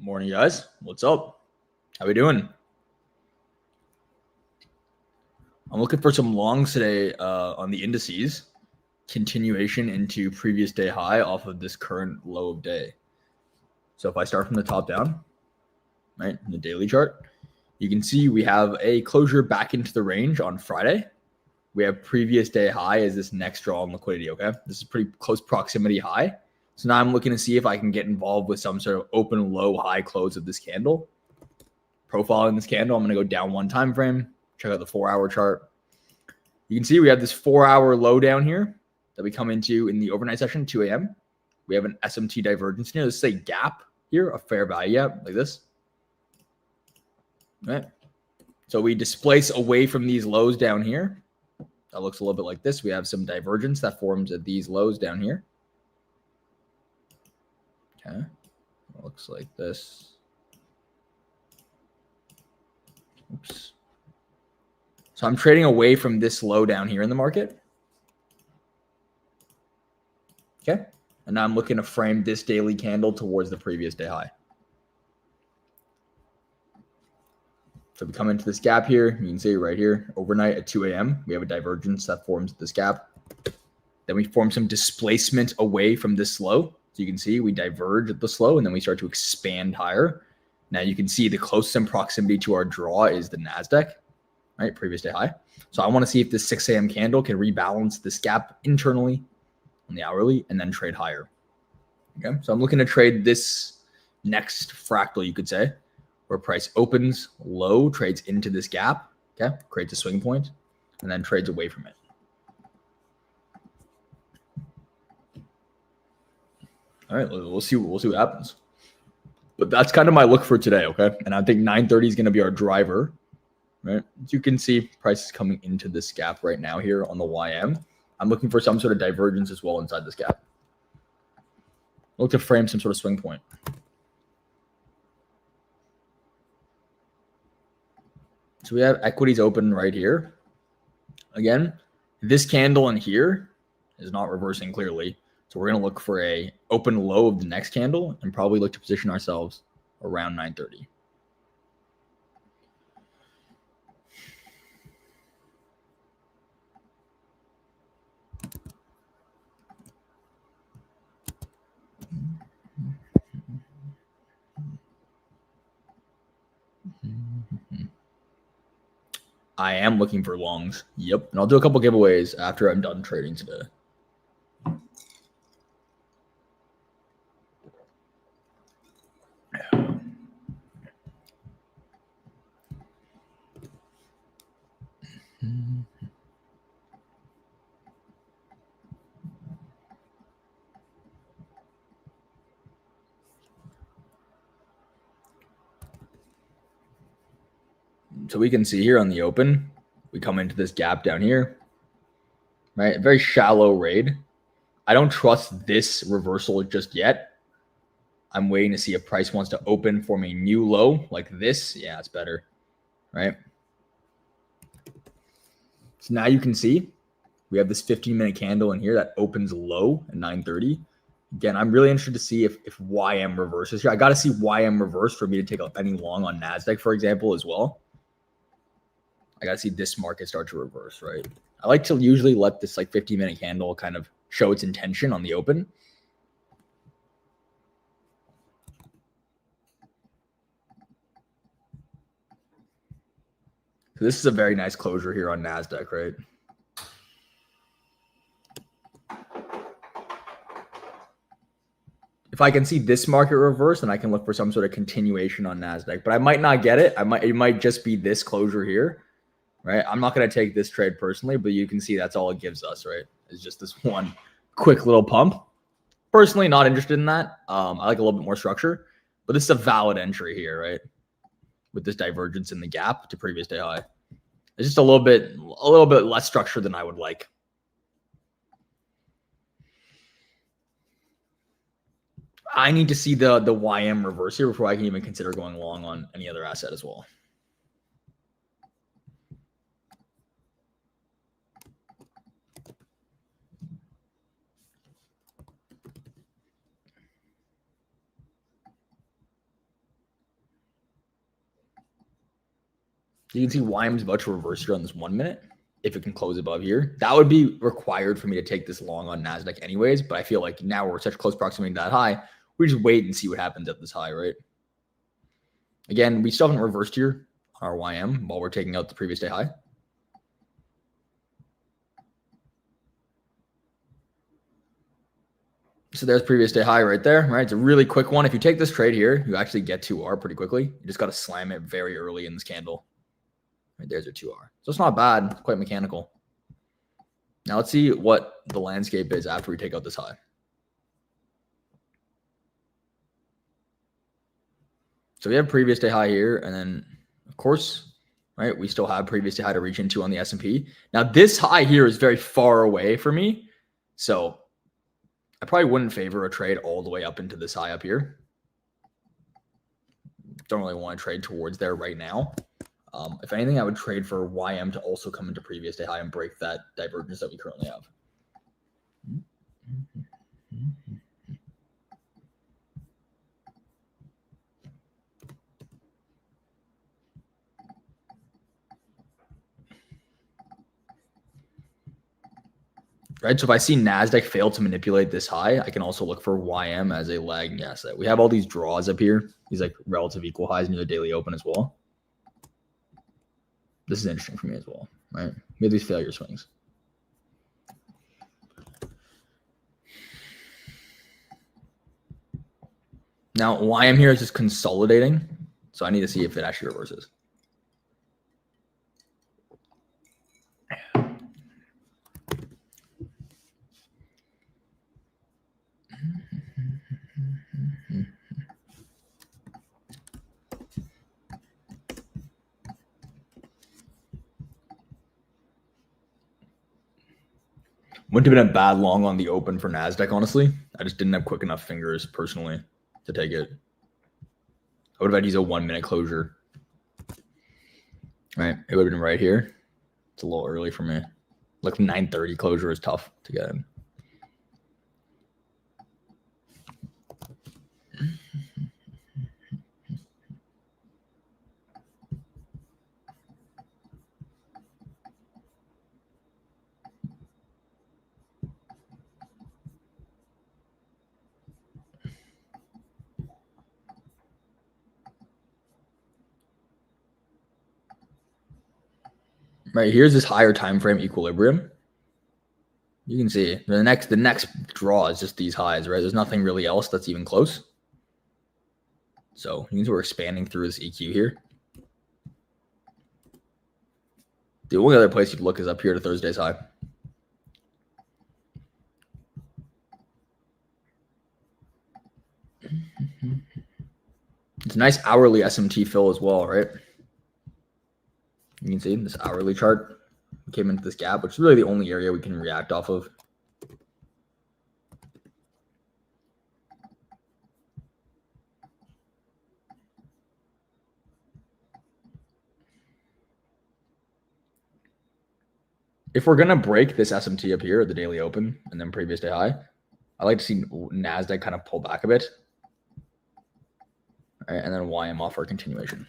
Morning, guys. What's up? How we doing? I'm looking for some longs today on the indices. Continuation into previous day high off of this current low of day. So if I start from the top down, right, in the daily chart, you can see we have a closure back into the range on Friday. We have previous day high as this next draw on liquidity, okay? This is pretty close proximity high. So now I'm looking to see if I can get involved with some sort of open low high close of this candle. Profiling this candle, I'm going to go down one time frame. Check out the 4-hour chart. You can see we have this 4-hour low down here that we come into in the overnight session, 2 a.m. We have an SMT divergence here. This is a gap here, a fair value gap like this. All right. So we displace away from these lows down here. That looks a little bit like this. We have some divergence that forms at these lows down here. Okay. It looks like this. Oops. So I'm trading away from this low down here in the market. Okay. And now I'm looking to frame this daily candle towards the previous day high. So we come into this gap here. You can see right here, overnight at 2 a.m., we have a divergence that forms this gap. Then we form some displacement away from this low. So you can see we diverge at the low and then we start to expand higher. Now you can see the closest in proximity to our draw is the NASDAQ, right? Previous day high. So I want to see if this 6 a.m. candle can rebalance this gap internally on the hourly and then trade higher. Okay. So I'm looking to trade this next fractal, you could say, where price opens low, trades into this gap, okay, creates a swing point, and then trades away from it. All right, we'll see what happens. But that's kind of my look for today, okay? And I think 930 is going to be our driver, right? As you can see, price is coming into this gap right now here on the YM. I'm looking for some sort of divergence as well inside this gap. Look to frame some sort of swing point. So we have equities open right here. Again, this candle in here is not reversing clearly. So we're going to look for a open low of the next candle and probably look to position ourselves around 930. I am looking for longs. Yep. And I'll do a couple giveaways after I'm done trading today. So we can see here on the open, we come into this gap down here, right? A very shallow raid. I don't trust this reversal just yet. I'm waiting to see if price wants to open, form a new low like this. Yeah, it's better, right? So now you can see we have this 15-minute candle in here that opens low at 930. Again, I'm really interested to see if YM reverses here. I got to see YM reverse for me to take any long on NASDAQ, for example, as well. I got to see this market start to reverse, right? I like to usually let this like 15-minute candle kind of show its intention on the open. So this is a very nice closure here on NASDAQ, right? if I can see this market reverse, then I can look for some sort of continuation on NASDAQ, but I might not get it. It might just be this closure here, right? I'm not going to take this trade personally, but you can see that's all it gives us, right? It's just this one quick little pump. Personally, not interested in that. I like a little bit more structure, but this is a valid entry here, right? With this divergence in the gap to previous day high. It's just a little bit less structure than I would like. I need to see the YM reverse here before I can even consider going long on any other asset as well. You can see YM's about to reverse here on this 1 minute. If it can close above here, that would be required for me to take this long on NASDAQ anyways. But I feel like now we're such close proximity to that high, we just wait and see what happens at this high, right? Again, we still haven't reversed here on our YM while we're taking out the previous day high. So there's previous day high right there, right? It's a really quick one. If you take this trade here, you actually get 2R pretty quickly. You just got to slam it very early in this candle. Right there's your 2R. So it's not bad. It's quite mechanical. Now let's see what the landscape is after we take out this high. So we have previous day high here, and then of course, right, we still have previous day high to reach into on the S&P. Now this high here is very far away for me, so I probably wouldn't favor a trade all the way up into this high up here. Don't really want to trade towards there right now. If anything, I would trade for YM to also come into previous day high and break that divergence that we currently have. Right, so if I see NASDAQ fail to manipulate this high, I can also look for YM as a lagging asset. We have all these draws up here, these like relative equal highs near the daily open as well. This is interesting for me as well, right? We have these failure swings. Now, YM here is just consolidating, so I need to see if it actually reverses. Wouldn't have been a bad long on the open for NASDAQ, honestly. I just didn't have quick enough fingers personally to take it. I would have had to use a 1 minute closure. Right, it would have been right here. It's a little early for me. Like 9:30 closure is tough to get in. Right, here's this higher time frame equilibrium. You can see the next draw is just these highs, right? There's nothing really else that's even close. So it means we're expanding through this EQ here. The only other place you can look is up here to Thursday's high. It's a nice hourly SMT fill as well, right? You can see this hourly chart came into this gap, which is really the only area we can react off of. If we're going to break this SMT up here at the daily open and then previous day high, I like to see NASDAQ kind of pull back a bit. All right, and then YM off for continuation.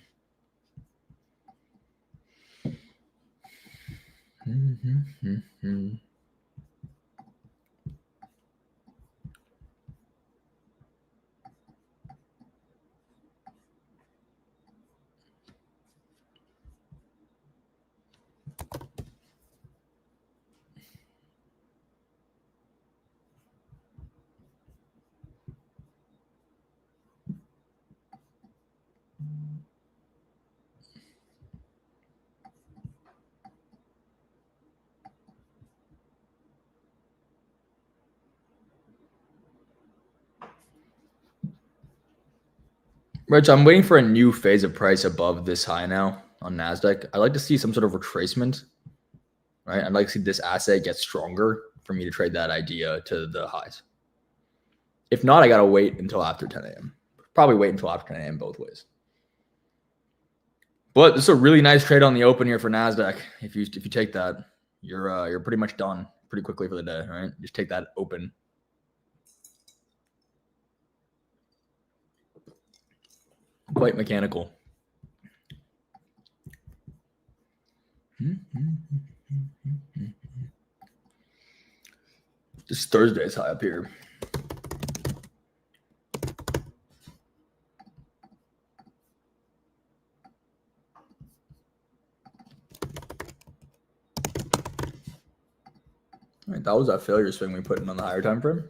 Right, so I'm waiting for a new phase of price above this high now on NASDAQ. I'd like to see some sort of retracement, right? I'd like to see this asset get stronger for me to trade that idea to the highs. If not, I got to wait until after 10 a.m. Probably wait until after 10 a.m. both ways. But this is a really nice trade on the open here for NASDAQ. If you take that, you're pretty much done pretty quickly for the day, right? Just take that open. Quite mechanical. This Thursday's high up here. All right, that was that failure swing we put in on the higher time frame.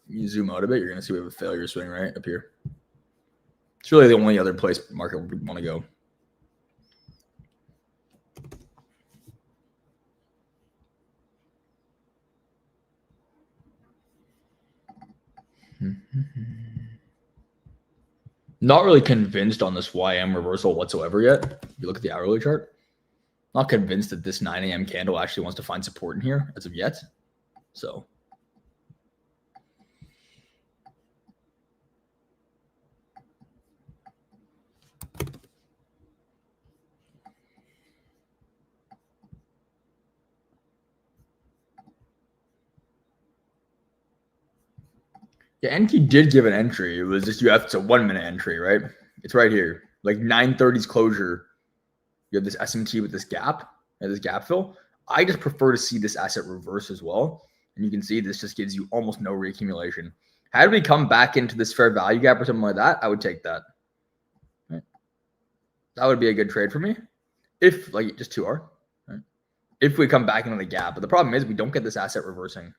You zoom out a bit, you're going to see we have a failure swing right up here. It's really the only other place market we want to go. Not really convinced on this YM reversal whatsoever yet. If you look at the hourly chart, not convinced that this 9 a.m. candle actually wants to find support in here as of yet. So yeah, Enki did give an entry. It was just it's a 1 minute entry, right? It's right here, like 9:30's closure. You have this SMT with this gap and this gap fill. I just prefer to see this asset reverse as well. And you can see this just gives you almost no reaccumulation. Had we come back into this fair value gap or something like that, I would take that. Right? That would be a good trade for me. If like just 2R, right? If we come back into the gap. But the problem is we don't get this asset reversing.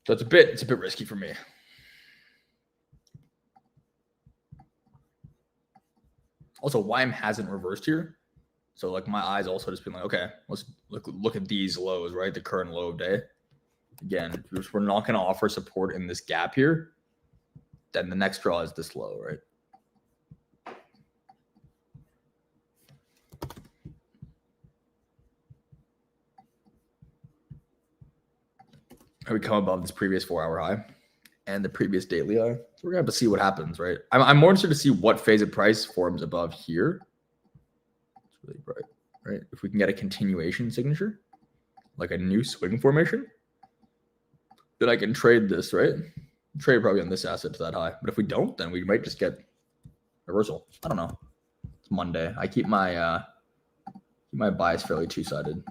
So it's a bit risky for me. Also, YM hasn't reversed here. So like my eyes also just been like, okay, let's look at these lows, right? The current low of day. Again, if we're not going to offer support in this gap here, then the next draw is this low, right? We come above this previous 4-hour high and the previous daily high. So we're going to have to see what happens, right? I'm more interested to see what phase of price forms above here. It's really bright, right? If we can get a continuation signature, like a new swing formation, then I can trade this, right? Trade probably on this asset to that high. But if we don't, then we might just get reversal. I don't know. It's Monday. I keep my bias fairly two-sided.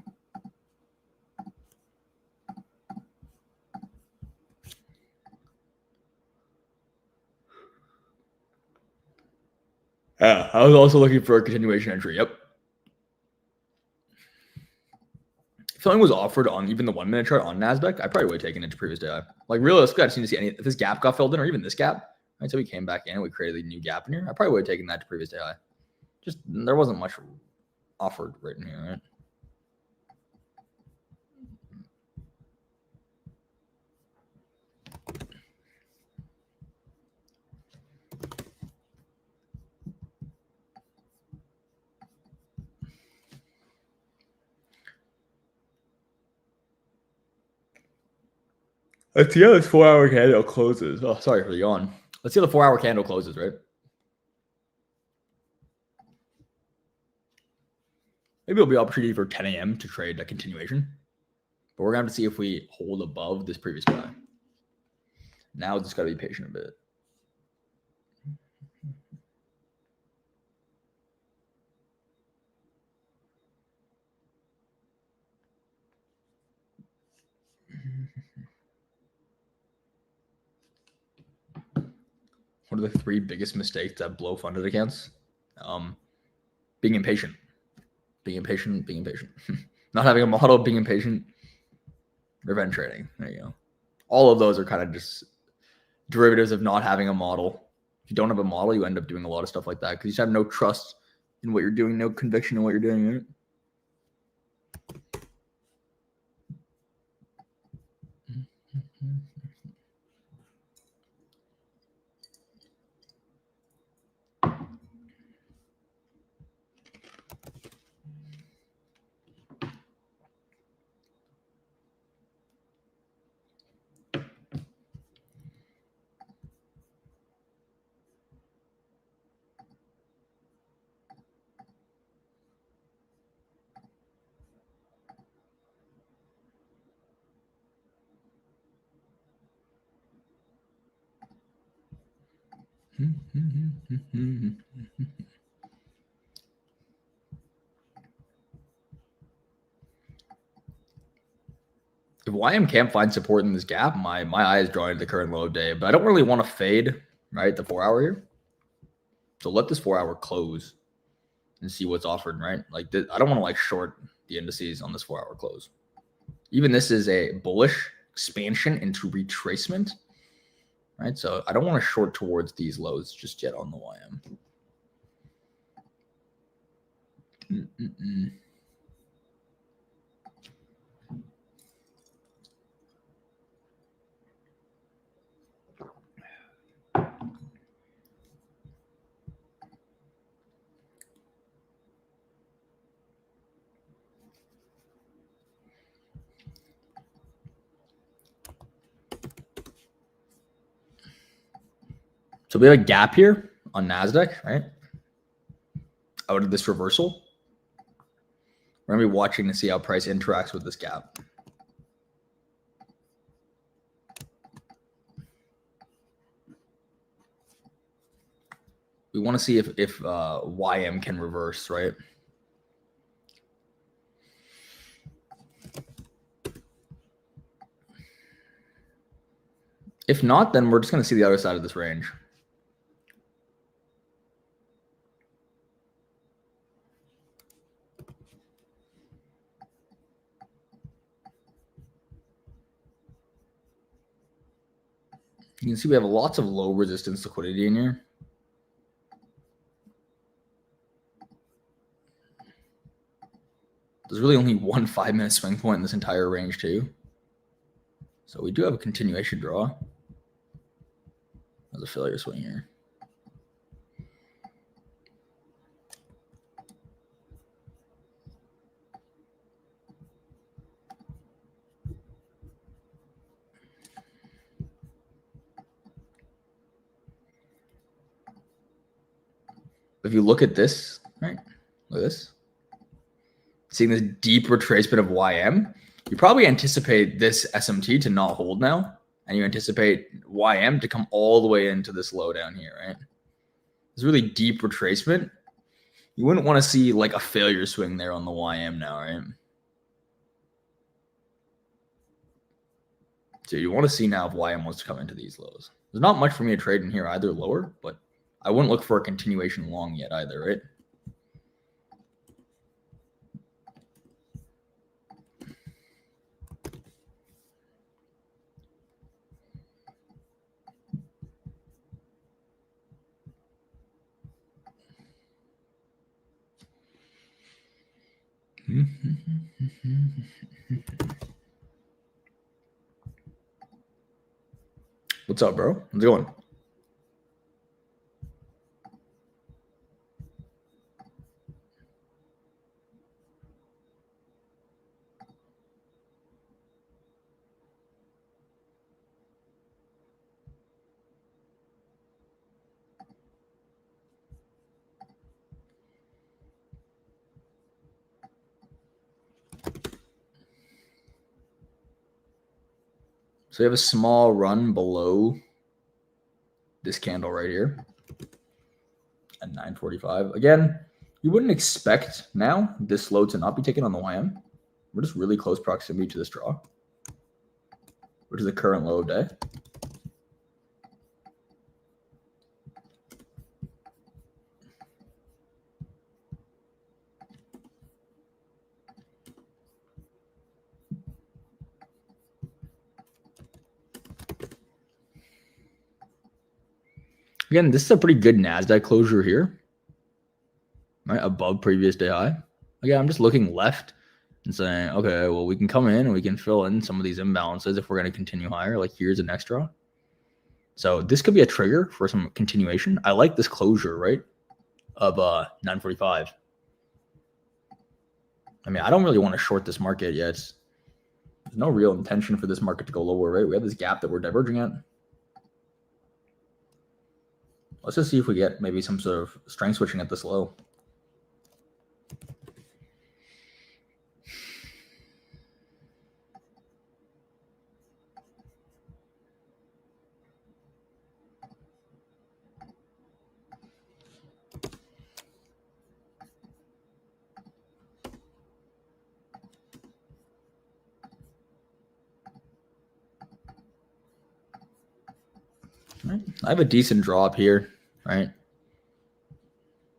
Yeah, I was also looking for a continuation entry. Yep. If something was offered on even the 1 minute chart on NASDAQ, I probably would have taken it to previous day high. Like realistically, I've seen to see if this gap got filled in or even this gap. Right, so we came back in and we created a new gap in here. I probably would have taken that to previous day high. Just there wasn't much offered right in here, right? Let's see how this 4-hour candle closes. Oh, sorry for the yawn. Let's see how the 4-hour candle closes, right? Maybe it'll be opportunity for 10 a.m. to trade a continuation. But we're going to have to see if we hold above this previous high. Now just got to be patient a bit. What are the 3 biggest mistakes that blow funded accounts? Being impatient. Being impatient. Not having a model, being impatient. Revenge trading. There you go. All of those are kind of just derivatives of not having a model. If you don't have a model, you end up doing a lot of stuff like that because you just have no trust in what you're doing, no conviction in what you're doing, right? If YM can't find support in this gap, my eye is drawing to the current low of day, but I don't really want to fade, right, the 4 hour here. So let this 4 hour close and see what's offered, right? Like this, I don't want to like short the indices on this 4 hour close. Even this is a bullish expansion into retracement, right? So I don't want to short towards these lows just yet on the YM. So we have a gap here on NASDAQ, right? Out of this reversal. We're going to be watching to see how price interacts with this gap. We want to see if YM can reverse, right? If not, then we're just going to see the other side of this range. You can see we have lots of low resistance liquidity in here. There's really only one 5-minute swing point in this entire range too. So we do have a continuation draw. There's a failure swing here. If you look at this, right? Look at this. Seeing this deep retracement of YM, you probably anticipate this SMT to not hold now, and you anticipate YM to come all the way into this low down here, right? This really deep retracement. You wouldn't want to see like a failure swing there on the YM now, right? So you want to see now if YM wants to come into these lows. There's not much for me to trade in here either lower, but I wouldn't look for a continuation long yet either, right? What's up, bro? How's it going? So we have a small run below this candle right here at 9:45. Again, you wouldn't expect now this low to not be taken on the YM. We're just really close proximity to this draw, which is the current low of day. Again, this is a pretty good NASDAQ closure here, right? Above previous day high. Again, I'm just looking left. and saying, okay, well, we can come in and we can fill in some of these imbalances if we're going to continue higher. Like here's an extra. So this could be a trigger for some continuation. I like this closure, right, of 945. I mean, I don't really want to short this market yet. There's no real intention for this market to go lower, right? We have this gap that we're diverging at. Let's just see if we get maybe some sort of strength switching at this low. Right. I have a decent draw up here, right?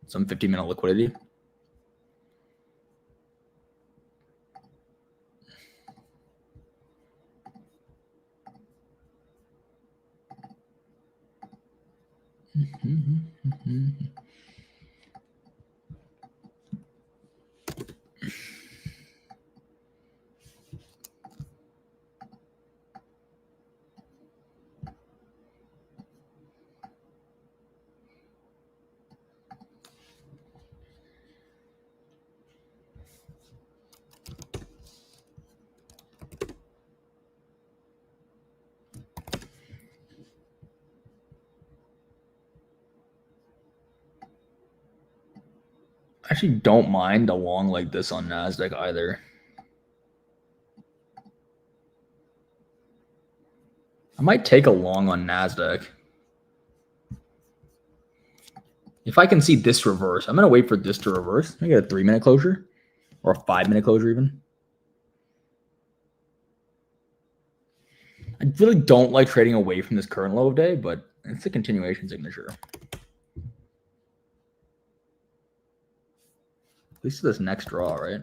Some 50-minute liquidity. I actually don't mind a long like this on NASDAQ either. I might take a long on NASDAQ. If I can see this reverse, I'm going to wait for this to reverse. I get a 3-minute closure or a 5-minute closure even. I really don't like trading away from this current low of day, but it's a continuation signature. At least this next draw, right?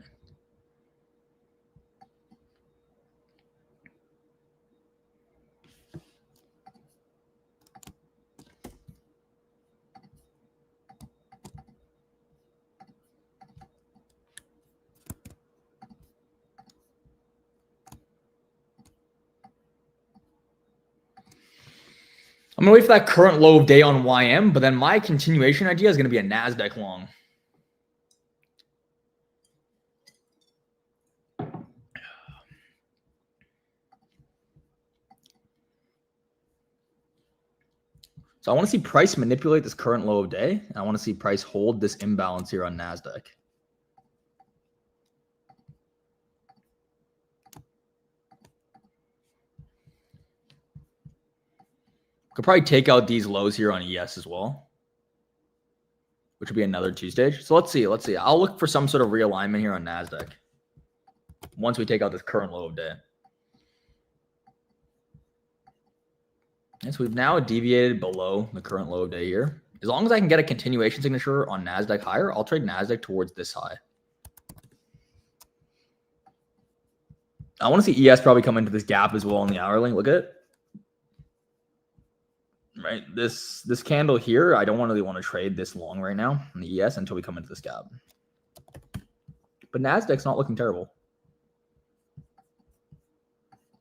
I'm going to wait for that current low of day on YM, but then my continuation idea is going to be a NASDAQ long. So I want to see price manipulate this current low of day. And I want to see price hold this imbalance here on NASDAQ. Could probably take out these lows here on ES as well, which would be another two-stage. So let's see. Let's see. I'll look for some sort of realignment here on NASDAQ once we take out this current low of day. And so we've now deviated below the current low of day here. As long as I can get a continuation signature on NASDAQ higher, I'll trade NASDAQ towards this high. I want to see ES probably come into this gap as well on the hourly. Look at it. Right, this candle here, I don't really want to trade this long right now in the ES until we come into this gap. But NASDAQ's not looking terrible.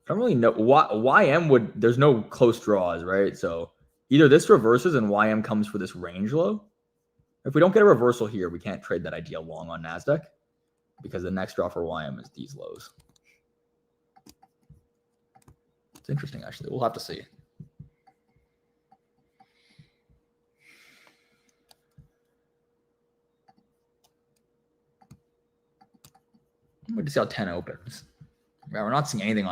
I don't really know. YM would, there's no close draws, right? So either this reverses and YM comes for this range low. If we don't get a reversal here, we can't trade that idea long on NASDAQ because the next draw for YM is these lows. It's interesting, actually. We'll have to see. I'm going to see how 10 opens. Yeah, we're not seeing anything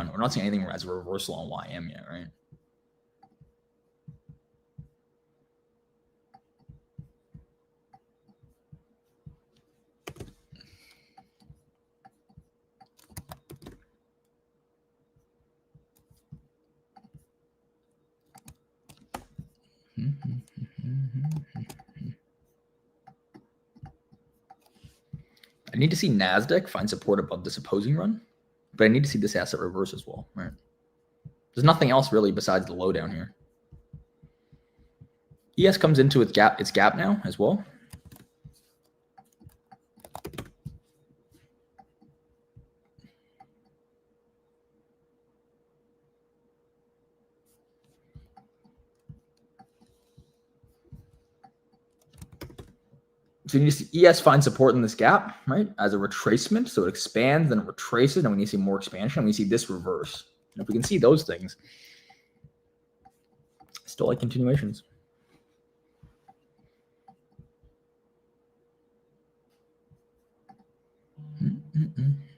as a reversal on YM yet, right? I need to see NASDAQ find support above this opposing run, but I need to see this asset reverse as well, right? There's nothing else really besides the low down here. ES comes into its gap now as well. So you need to see ES find support in this gap, right? As a retracement. So it expands, then it retraces, and we need to see more expansion. And we see this reverse. And if we can see those things, still like continuations.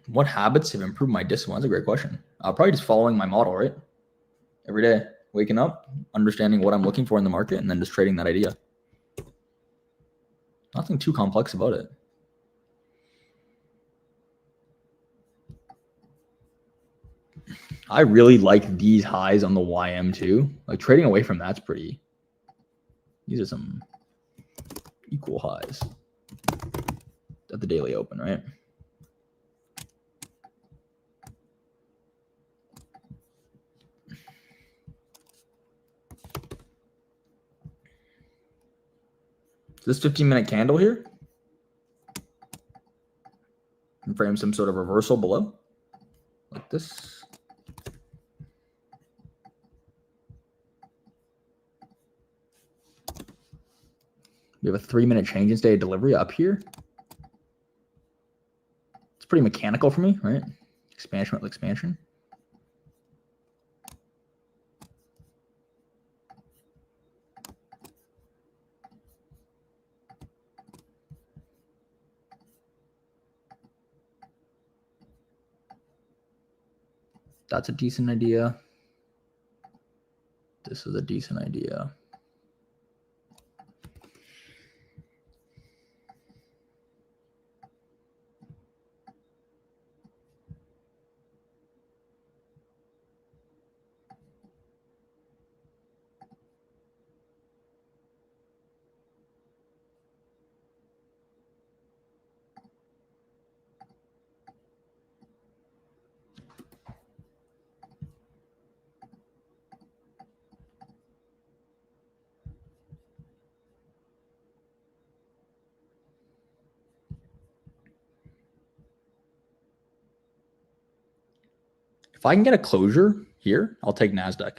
What habits have improved my discipline? That's a great question. Probably just following my model, right? Every day, waking up, understanding what I'm looking for in the market, and then just trading that idea. Nothing too complex about it. I really like these highs on the YM too. Like trading away from that's pretty. These are some equal highs at the daily open, right? This 15-minute candle here and frame some sort of reversal below like this. We have a 3-minute change in state of delivery up here. It's pretty mechanical for me, right? Expansion with expansion. That's a decent idea. This is a decent idea. If I can get a closure here, I'll take NASDAQ.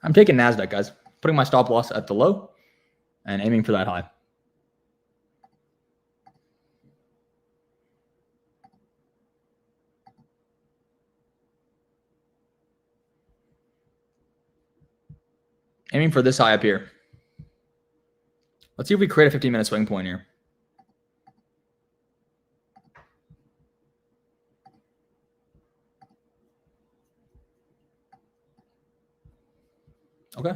I'm taking NASDAQ, guys. Putting my stop loss at the low and aiming for that high. Aiming for this high up here. Let's see if we create a 15-minute swing point here. Okay.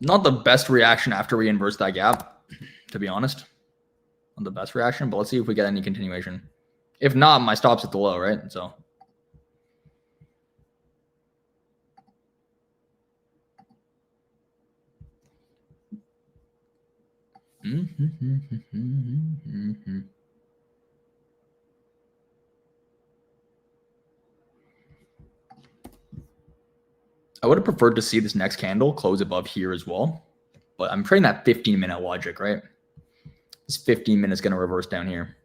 Not the best reaction after we inverse that gap, to be honest. Not the best reaction, but let's see if we get any continuation. If not, my stop's at the low, right? So I would have preferred to see this next candle close above here as well, but I'm trading that 15-minute logic, right? This 15 minutes going to reverse down here.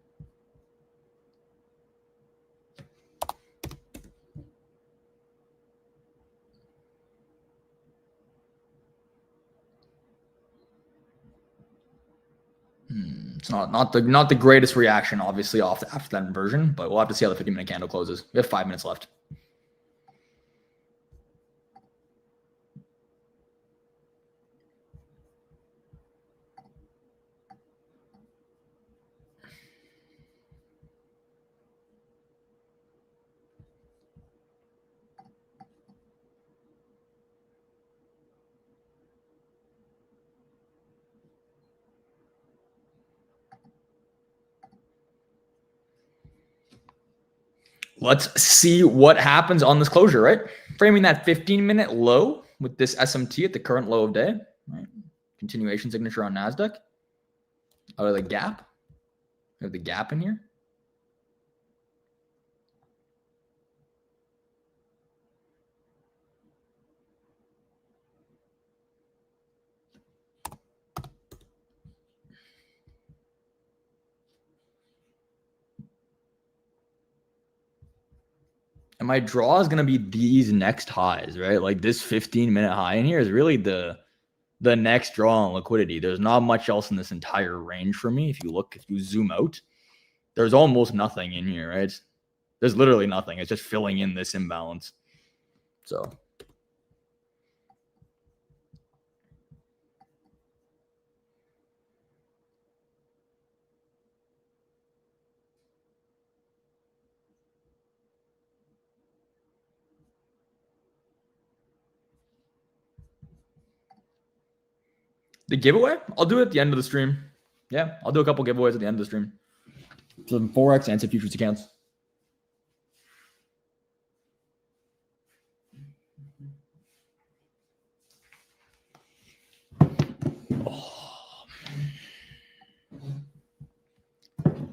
It's not the greatest reaction, obviously, after that inversion, but we'll have to see how the 15-minute candle closes. We have 5 minutes left. Let's see what happens on this closure, right? Framing that 15-minute low with this SMT at the current low of day, right? Continuation signature on NASDAQ. Out of the gap. We have the gap in here. And my draw is going to be these next highs, right? Like this 15-minute high in here is really the next draw on liquidity. There's not much else in this entire range for me. If you zoom out, there's almost nothing in here, right? There's literally nothing. It's just filling in this imbalance. So the giveaway, I'll do it at the end of the stream. Yeah, I'll do a couple giveaways at the end of the stream. Some forex and some futures accounts.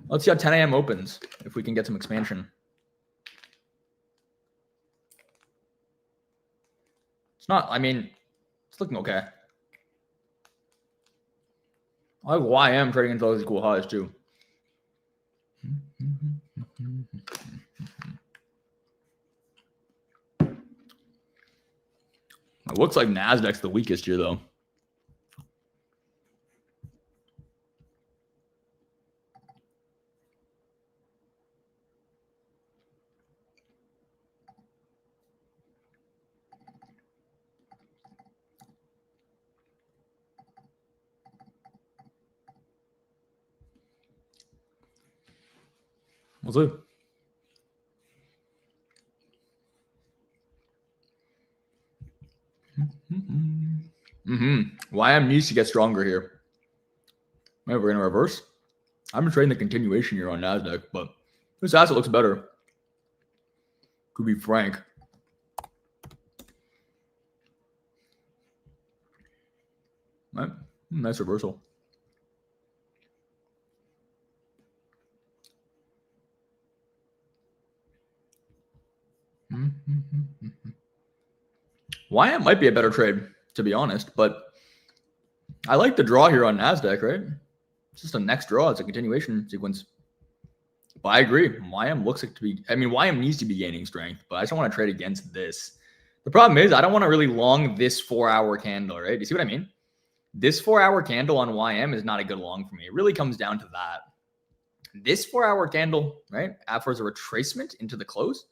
Let's see how 10 a.m. opens, if we can get some expansion. It's not, I mean, it's looking okay. I have YM trading into those equal highs too. It looks like NASDAQ's the weakest here though. We'll see. YM needs to get stronger here. Maybe we're going to reverse. I'm trading the continuation here on NASDAQ, but this asset looks better. To be frank. Right. Nice reversal. YM might be a better trade, to be honest, but I like the draw here on NASDAQ, right? It's just a next draw. It's a continuation sequence. But I agree. YM looks like to be, I mean, YM needs to be gaining strength, but I just don't want to trade against this. The problem is I don't want to really long this 4-hour candle, right? You see what I mean? This 4-hour candle on YM is not a good long for me. It really comes down to that. This 4-hour candle, right, offers a retracement into the close.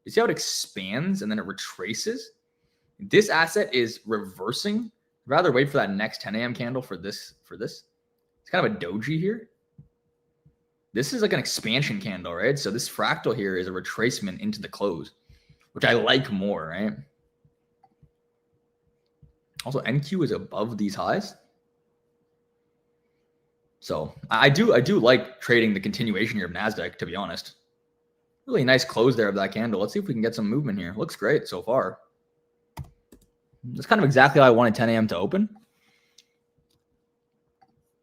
You see how it expands and then it retraces? This asset is reversing. I'd rather wait for that next 10 a.m. candle for this. It's kind of a doji here. This is like an expansion candle, right? So this fractal here is a retracement into the close, which I like more, right? Also, NQ is above these highs. So I do like trading the continuation here of NASDAQ, to be honest. Really nice close there of that candle. Let's see if we can get some movement here. Looks great so far. That's kind of exactly how I wanted 10 a.m. to open.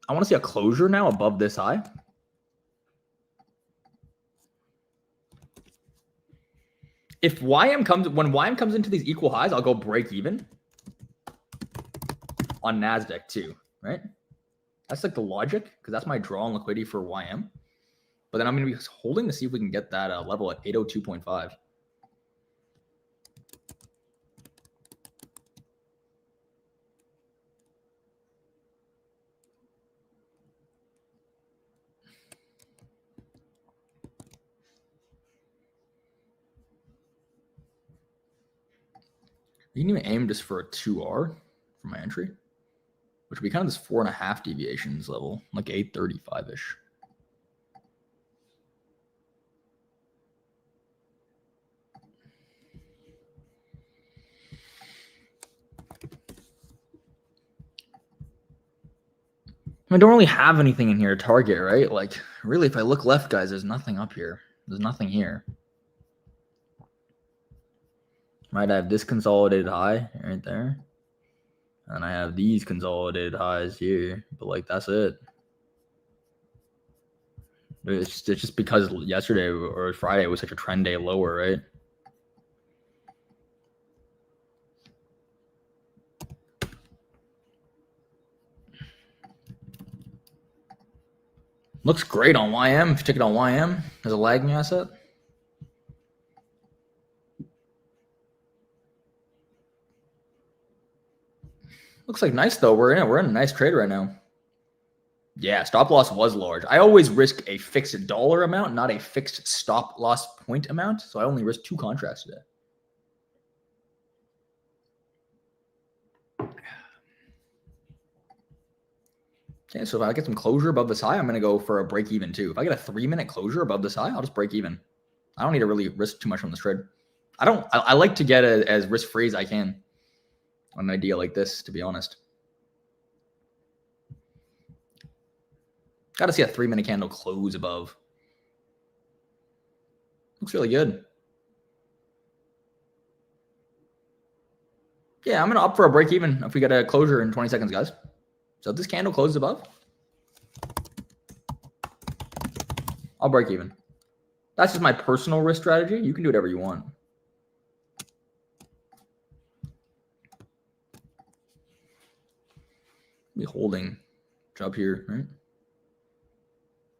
I want to see a closure now above this high. If YM comes, when YM comes into these equal highs, I'll go break even on NASDAQ too, right? That's like the logic, because that's my draw on liquidity for YM. But then I'm going to be holding to see if we can get that level at 802.5. You can even aim just for a 2R for my entry, which would be kind of this 4.5 deviations level, like 835-ish. I don't really have anything in here to target, right? Like, really, if I look left, guys, there's nothing up here. There's nothing here. right? I have this consolidated high right there. And I have these consolidated highs here. But like, that's it. It's just because yesterday or Friday was such a trend day lower, right? Looks great on YM. If you take it on YM as a lagging asset. Looks like nice though. We're in a nice trade right now. Yeah, stop loss was large. I always risk a fixed dollar amount, not a fixed stop loss point amount. So I only risk 2 contracts today. Okay, so if I get some closure above this high, I'm going to go for a break even too. If I get a 3-minute closure above this high, I'll just break even. I don't need to really risk too much on this trade. I like to get as risk free as I can on an idea like this, to be honest. Got to see a 3-minute candle close above. Looks really good. Yeah, I'm going to opt for a break even if we get a closure in 20 seconds, guys. So if this candle closes above, I'll break even. That's just my personal risk strategy. You can do whatever you want. Be holding job here, right?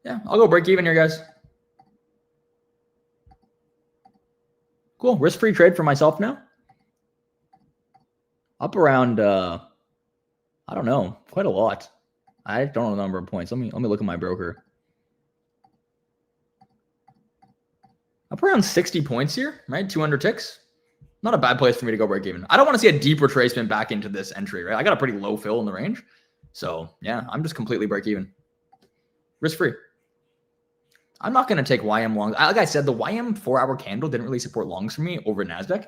Yeah, I'll go break even here, guys. Cool. Risk-free trade for myself now. Up around, I don't know, quite a lot. I don't know the number of points. Let me look at my broker. Up around 60 points here, right? 200 ticks. Not a bad place for me to go break even. I don't want to see a deep retracement back into this entry, right? I got a pretty low fill in the range. So yeah, I'm just completely break even. Risk-free. I'm not going to take YM longs. Like I said, the YM 4-hour candle didn't really support longs for me over NASDAQ.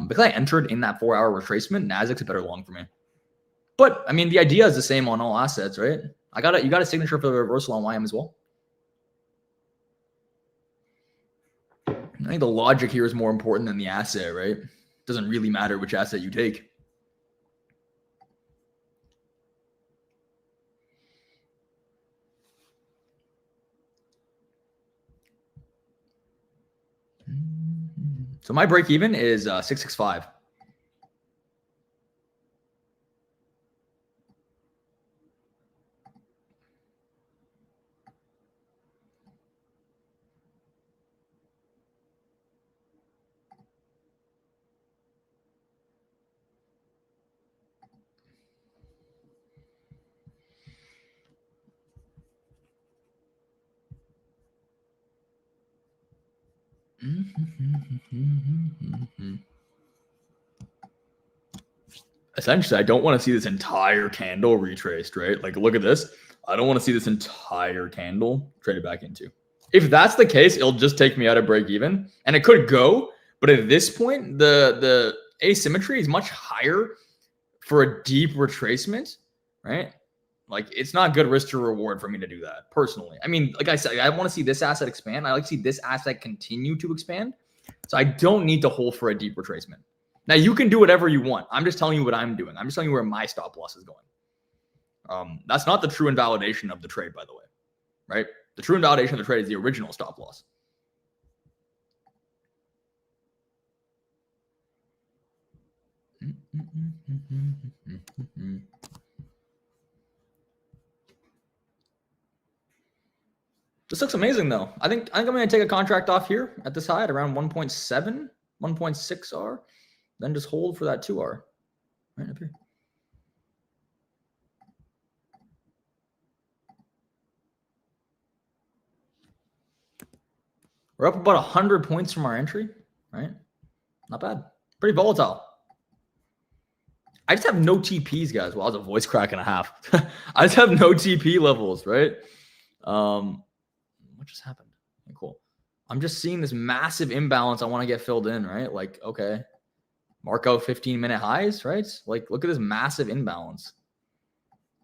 Because I entered in that 4-hour retracement, NASDAQ's a better long for me. But I mean, the idea is the same on all assets, right? You got a signature for the reversal on YM as well. I think the logic here is more important than the asset, right? It doesn't really matter which asset you take. So my break even is 665. Essentially, I don't want to see this entire candle retraced, right? Like, look at this. I don't want to see this entire candle traded back into. If that's the case, it'll just take me out of break even, and it could go. But at this point, the asymmetry is much higher for a deep retracement, right? Like, it's not good risk to reward for me to do that personally. I mean, like I said, I want to see this asset expand. I like to see this asset continue to expand. So I don't need to hold for a deep retracement. Now, you can do whatever you want. I'm just telling you what I'm doing. I'm just telling you where my stop loss is going. That's not the true invalidation of the trade, by the way, right? The true invalidation of the trade is the original stop loss. This looks amazing, though. I think I'm going to take a contract off here at this high at around 1.7, 1.6R. Then just hold for that 2R right up here. We're up about 100 points from our entry, right? Not bad. Pretty volatile. I just have no TPs, guys. Well, I was a voice crack and a half. I just have no TP levels, right? What just happened? Okay, cool. I'm just seeing this massive imbalance I want to get filled in, right? Like, okay. Mark out 15-minute highs, right? Like, look at this massive imbalance.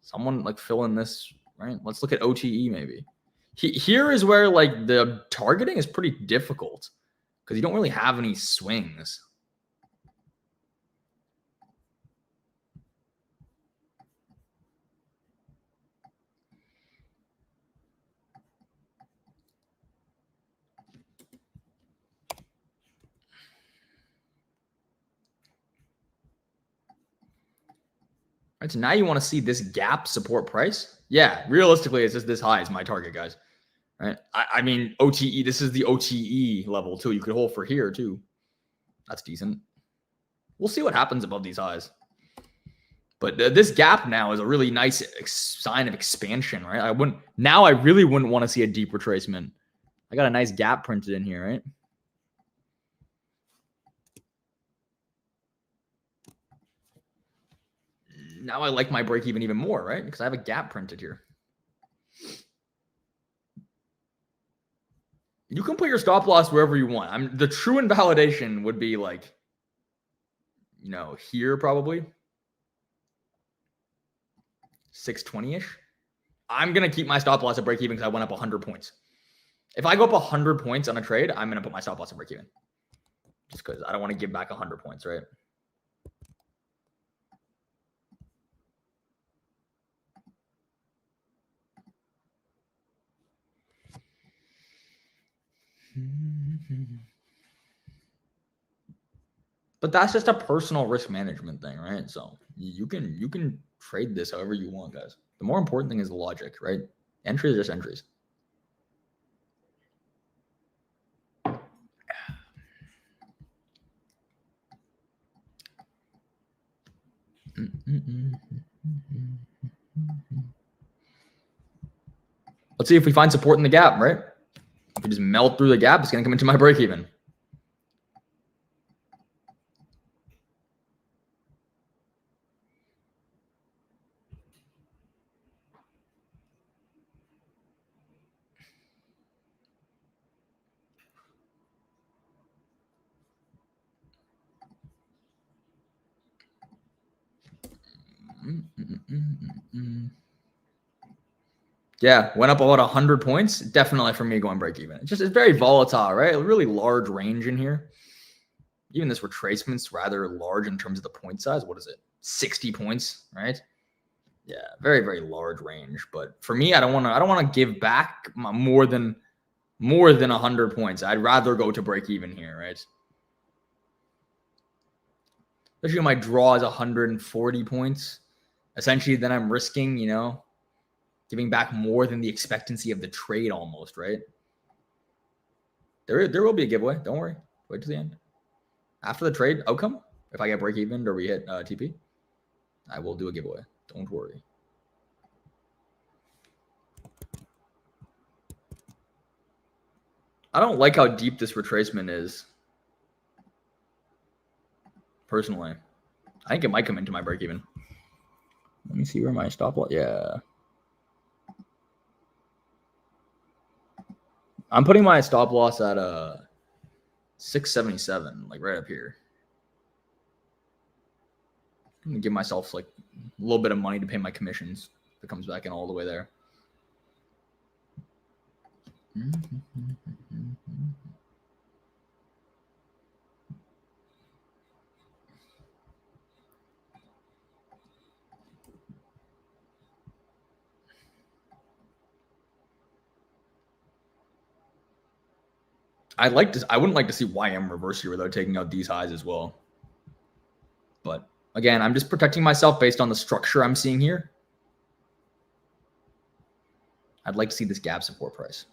Someone like fill in this, right? Let's look at OTE maybe. Here is where like the targeting is pretty difficult because you don't really have any swings. Right, so now you want to see this gap support price. Yeah, realistically, it's just this high is my target, guys. Right? I mean, OTE, this is the OTE level too. You could hold for here too. That's decent. We'll see what happens above these highs. But this gap now is a really nice sign of expansion, right? I really wouldn't want to see a deep retracement. I got a nice gap printed in here, right? Now I like my break even more, right? Because I have a gap printed here. You can put your stop loss wherever you want. The true invalidation would be like, you know, here probably. 620-ish. I'm going to keep my stop loss at break even because I went up 100 points. If I go up 100 points on a trade, I'm going to put my stop loss at break even. Just because I don't want to give back 100 points, right? But that's just a personal risk management thing, right? So you can trade this however you want, guys. The more important thing is the logic, right? Entries are just entries. Let's see if we find support in the gap, right? If we just melt through the gap, it's going to come into my break even. Yeah, went up about 100 points. Definitely for me going break even. It's very volatile, right? A really large range in here. Even this retracement's rather large in terms of the point size. What is it? 60 points, right? Yeah, very, very large range. But for me, I don't want to give back more than 100 points. I'd rather go to break even here, right? Especially when my draw is 140 points. Essentially, then I'm risking, you know, giving back more than the expectancy of the trade almost, right? There will be a giveaway. Don't worry. Wait to the end. After the trade outcome, if I get break even or we hit TP, I will do a giveaway. Don't worry. I don't like how deep this retracement is. Personally, I think it might come into my break even. Let me see where my stop loss. Yeah. I'm putting my stop loss at 677, like right up here. I'm gonna give myself like a little bit of money to pay my commissions if it comes back in all the way there. I wouldn't like to see YM reverse here without taking out these highs as well. But again, I'm just protecting myself based on the structure I'm seeing here. I'd like to see this gap support price.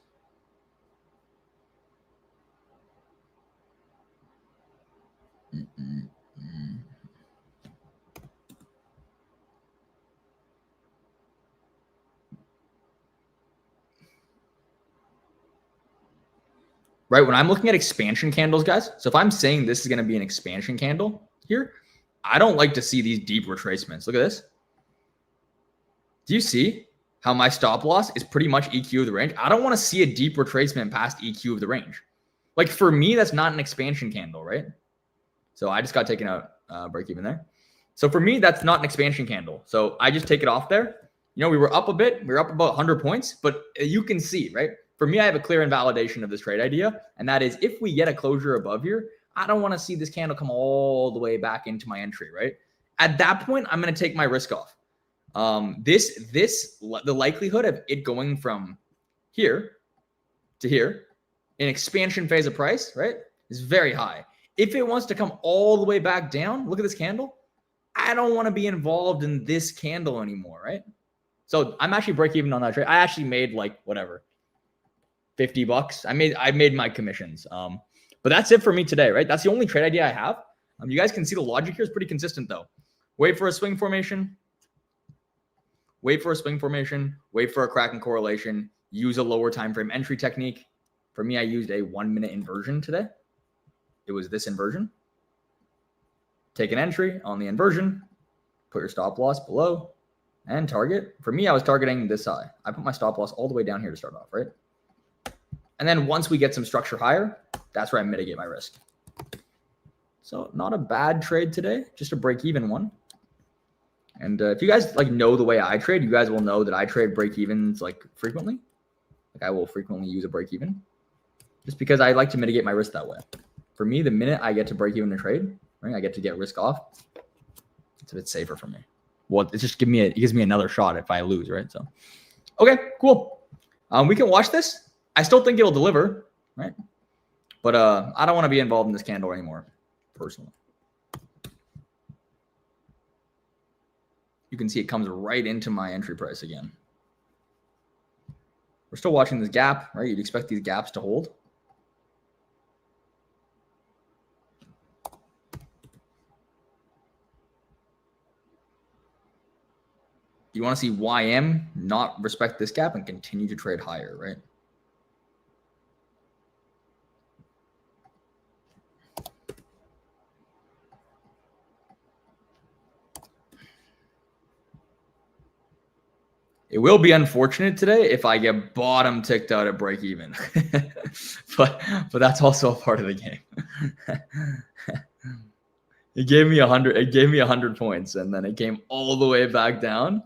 Right, when I'm looking at expansion candles, guys, so if I'm saying this is going to be an expansion candle here, I don't like to see these deep retracements. Look at this. Do you see how my stop loss is pretty much EQ of the range? I don't want to see a deep retracement past EQ of the range. Like for me, that's not an expansion candle, right? So I just got taken out break even there. So for me, that's not an expansion candle. So I just take it off there. You know, we were up a bit. We were up about 100 points, but you can see, right? For me, I have a clear invalidation of this trade idea. And that is if we get a closure above here, I don't want to see this candle come all the way back into my entry, right? At that point, I'm going to take my risk off. The likelihood of it going from here to here in expansion phase of price, right, is very high. If it wants to come all the way back down, look at this candle. I don't want to be involved in this candle anymore, right? So I'm actually break even on that trade. I actually made like whatever, $50. I made my commissions. But that's it for me today, right? That's the only trade idea I have. You guys can see the logic here is pretty consistent though. Wait for a swing formation. Wait for a swing formation. Wait for a cracking correlation. Use a lower time frame entry technique. For me, I used a 1 minute inversion today. It was this inversion. Take an entry on the inversion. Put your stop loss below and target. For me, I was targeting this high. I put my stop loss all the way down here to start off, right? And then once we get some structure higher, that's where I mitigate my risk. So not a bad trade today, just a break even one. And if you guys like know the way I trade, you guys will know that I trade break evens like frequently. Like I will frequently use a break even just because I like to mitigate my risk that way. For me, the minute I get to break even a trade, right, I get to get risk off. It's a bit safer for me. Well, it just gives me another shot if I lose, right? So, okay, cool. We can watch this. I still think it'll deliver, right? But I don't want to be involved in this candle anymore, personally. You can see it comes right into my entry price again. We're still watching this gap, right? You'd expect these gaps to hold. You want to see YM not respect this gap and continue to trade higher, right? It will be unfortunate today if I get bottom ticked out at break even, but that's also a part of the game. It gave me 100. It gave me 100 points, and then it came all the way back down.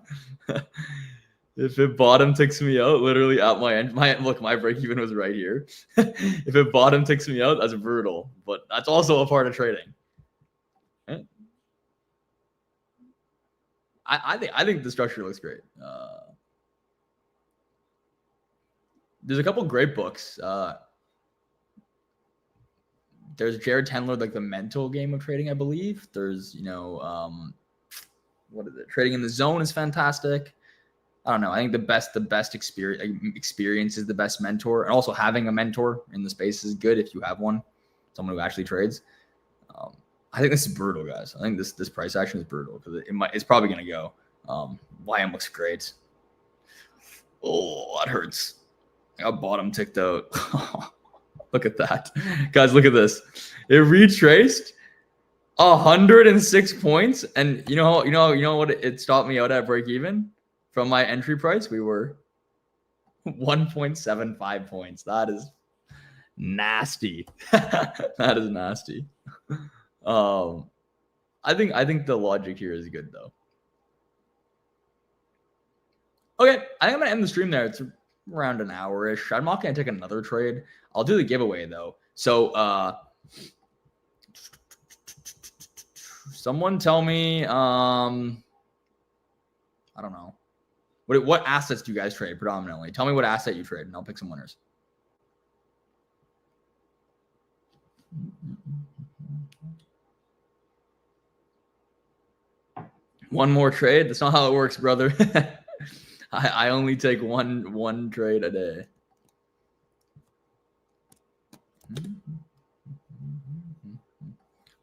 If it bottom ticks me out, literally at my end, my break even was right here. If it bottom ticks me out, that's brutal, but that's also a part of trading. Right? I think the structure looks great. There's a couple great books. There's Jared Tendler, like the mental game of trading, I believe. There's, what is it? Trading in the Zone is fantastic. I don't know. I think the best experience is the best mentor. And also having a mentor in the space is good if you have one, someone who actually trades. I think this is brutal, guys. I think this price action is brutal because it's probably going to go. YM looks great. Oh, that hurts. I got bottom ticked out. Look at that. Guys, look at this. It retraced 106 points. And you know what it stopped me out at break even? From my entry price, we were 1.75 points. That is nasty. That is nasty. I think the logic here is good though. Okay, I think I'm gonna end the stream there. It's around an hour-ish. I'm not gonna take another trade. I'll do the giveaway though. So someone tell me I don't know. What assets do you guys trade predominantly? Tell me what asset you trade and I'll pick some winners. One more trade? That's not how it works, brother. I only take one trade a day.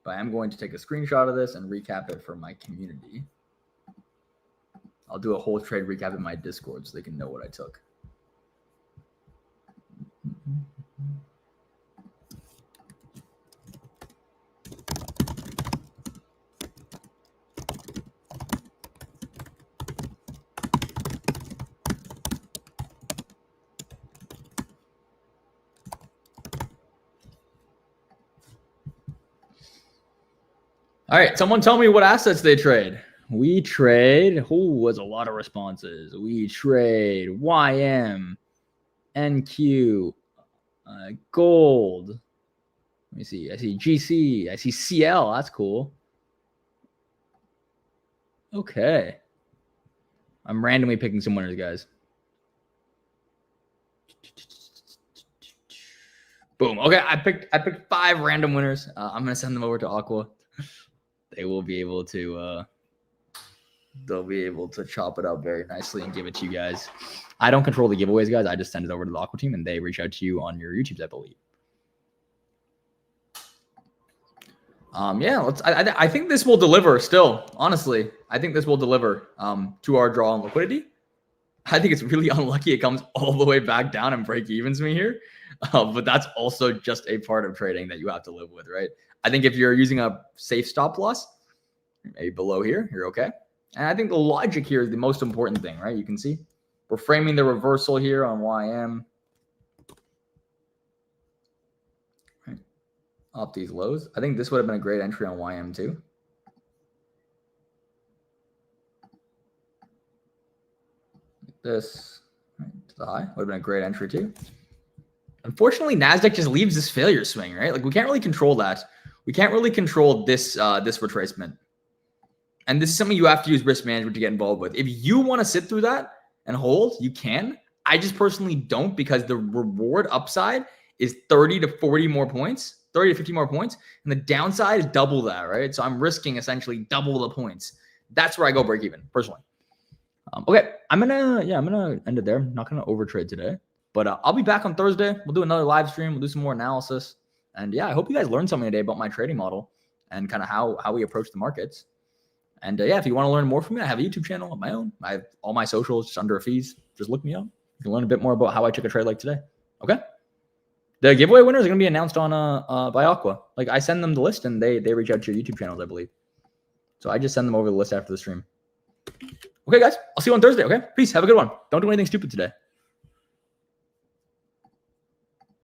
But I am going to take a screenshot of this and recap it for my community. I'll do a whole trade recap in my Discord so they can know what I took. All right, someone tell me what assets they trade. We trade, was a lot of responses. We trade YM, NQ, gold. Let me see. I see GC. I see CL. That's cool. Okay. I'm randomly picking some winners, guys. Boom. Okay, I picked 5 random winners. I'm gonna send them over to Aqua. They will be able to they'll be able to chop it up very nicely and give it to you guys. I don't control the giveaways, guys. I just send it over to the Aqua team, and they reach out to you on your YouTubes, I believe. Yeah, I think this will deliver still, honestly. I think this will deliver to our draw on liquidity. I think it's really unlucky it comes all the way back down and break evens me here. But that's also just a part of trading that you have to live with, right? I think if you're using a safe stop loss, maybe below here, you're okay. And I think the logic here is the most important thing, right? You can see we're framing the reversal here on YM. Right. Off these lows. I think this would have been a great entry on YM too. This right, to the high would have been a great entry too. Unfortunately, NASDAQ just leaves this failure swing, right? Like we can't really control that. We can't really control this this retracement. And this is something you have to use risk management to get involved with. If you want to sit through that and hold, you can. I just personally don't, because the reward upside is 30 to 40 more points, 30 to 50 more points. And the downside is double that, right? So I'm risking essentially double the points. That's where I go break even personally. Okay, I'm gonna end it there. I'm not gonna overtrade today, but I'll be back on Thursday. We'll do another live stream. We'll do some more analysis, and yeah, I hope you guys learned something today about my trading model and kind of how we approach the markets. And yeah, if you want to learn more from me, I have a YouTube channel of my own. I have all my socials just under Afyz. Just look me up. You can learn a bit more about how I took a trade like today. Okay. The giveaway winners are gonna be announced on by Aqua. Like I send them the list and they reach out to your YouTube channels, I believe. So I just send them over the list after the stream. Okay, guys, I'll see you on Thursday, okay? Peace. Have a good one. Don't do anything stupid today.